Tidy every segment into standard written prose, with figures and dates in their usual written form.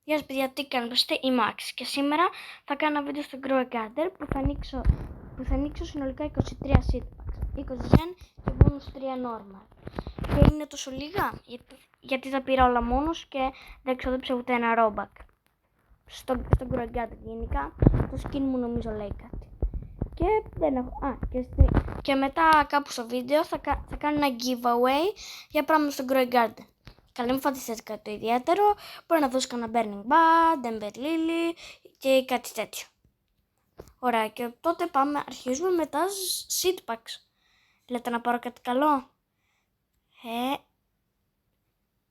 Γεια σας παιδιά, τι κάνετε, είστε η Max και σήμερα θα κάνω ένα βίντεο στο Grow a Garden που θα ανοίξω συνολικά 23 seed packs, 20 gen και bonus 3 normal. Και είναι τόσο λίγα γιατί τα πήρα όλα μόνος και δεν ξοδέψα ούτε ένα rollback. Στο Grow a Garden γενικά το skin μου νομίζω λέει κάτι. Και δεν έχω, και μετά κάπου στο βίντεο θα κάνω ένα giveaway για πράγματα στο Grow a Garden. Καλά, μην φανταστείτε κάτι το ιδιαίτερο. Μπορεί να δώσω κανένα Burning Bud, Ember Lily και κάτι τέτοιο. Ωραία, και τότε αρχίζουμε με τα seed packs. Λέτε να πάρω κάτι καλό?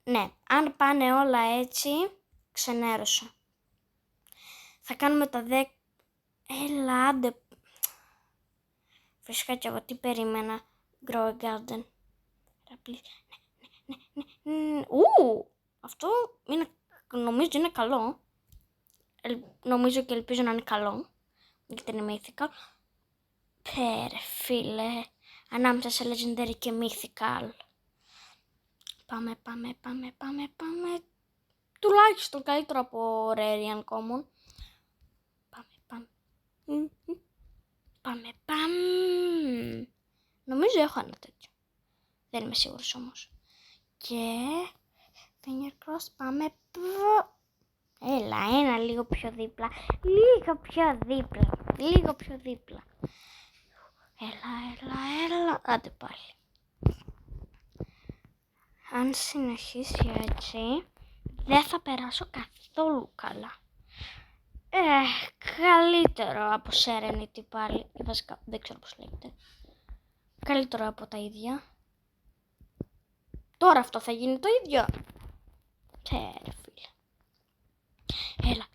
Ναι, αν πάνε όλα έτσι, ξενέρωσα. Θα κάνουμε τα 10... Έλα, άντε. Φυσικά κι εγώ τι περίμενα. Grow a Garden. Ναι. Αυτό νομίζω είναι καλό. Νομίζω και ελπίζω να είναι καλό. Γιατί είναι mythical. Πέρε φίλε. Ανάμεσα σε legendary και mythical. Πάμε. Τουλάχιστον καλύτερο από rare uncommon. Πάμε. Νομίζω έχω ένα τέτοιο. Δεν είμαι σίγουρος όμως. Και finger cross, πάμε. Έλα, ένα λίγο πιο δίπλα. Λίγο πιο δίπλα. Έλα. Άντε πάλι. Αν συνεχίσει έτσι, δεν θα περάσω καθόλου καλά. Καλύτερο από Serenity πάλι. Βασικά, δεν ξέρω πώς λέγεται. Καλύτερο από τα ίδια. Τώρα αυτό θα γίνει το ίδιο. Ρε φίλε. Έλα.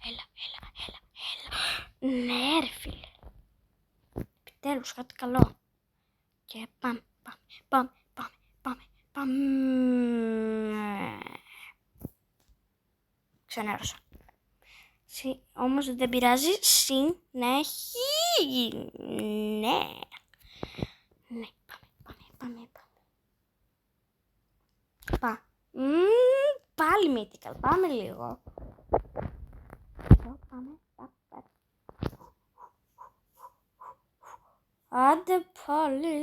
Ναι ρε φίλε. Επιτέλους κάτι καλό. Και πάμε. Ξενέρωσα. Όμως δεν πειράζει. Συνέχει. Ναι, πάμε. Πάλι mythical. Πάμε λίγο. Εδώ πάμε. Άντε πάλι.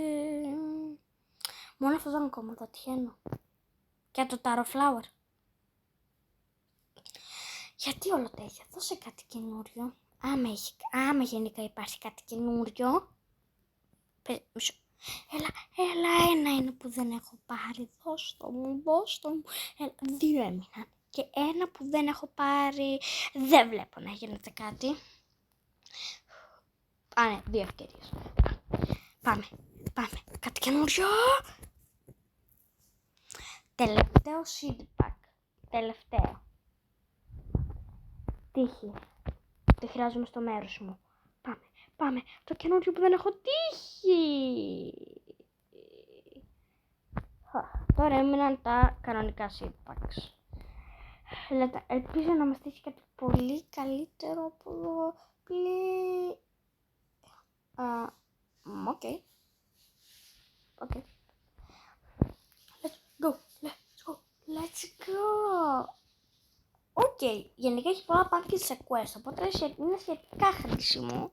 Μόνο αυτό δεν ακόμα το τυχαίνω. Και το Taro Flower. Γιατί όλο τέτοια, δώσε κάτι καινούριο. Άμα γενικά υπάρχει κάτι καινούριο. Μισό. Έλα, ένα είναι που δεν έχω πάρει. Δώσ' το μου. Έλα, 2 έμειναν. Και ένα που δεν έχω πάρει. Δεν βλέπω να γίνεται κάτι. Ναι, 2 ευκαιρίες. Πάμε. Κάτι καινούριο. Τελευταίο seed pack. Τελευταίο. Τύχη. Το χρειάζομαι στο μέρος μου. Πάμε. Το καινούριο που δεν έχω τύχη. Τώρα έμειναν τα κανονικά seed packs. Ελπίζω να μας τύχει κάτι πολύ καλύτερο από εδώ. Οκ. Let's go. Οκ, γενικά έχει πολλά pack σε quest, οπότε είναι σχετικά χρήσιμο.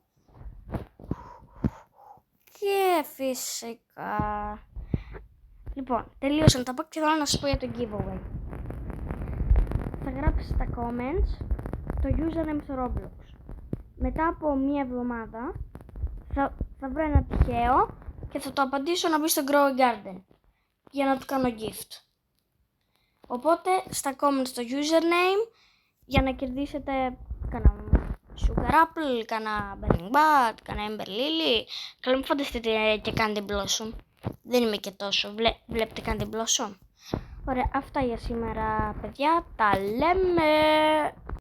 Και φυσικά. Λοιπόν, τελείωσαν τα pack και θέλω να σας πω για το giveaway. Θα γράψεις στα comments το username στο Roblox. Μετά από 1 εβδομάδα θα βρω ένα τυχαίο και θα το απαντήσω να μπει στο Grow a Garden για να του κάνω gift. Οπότε στα comments το username για να κερδίσετε κανένα Sugar Apple, κανένα Burning Bud, κανένα Ember Lily. Καλά μην φανταστείτε και Candy Blossom. Δεν είμαι και τόσο. Βλέπετε Candy Blossom. Ωραία, αυτά για σήμερα παιδιά. Τα λέμε.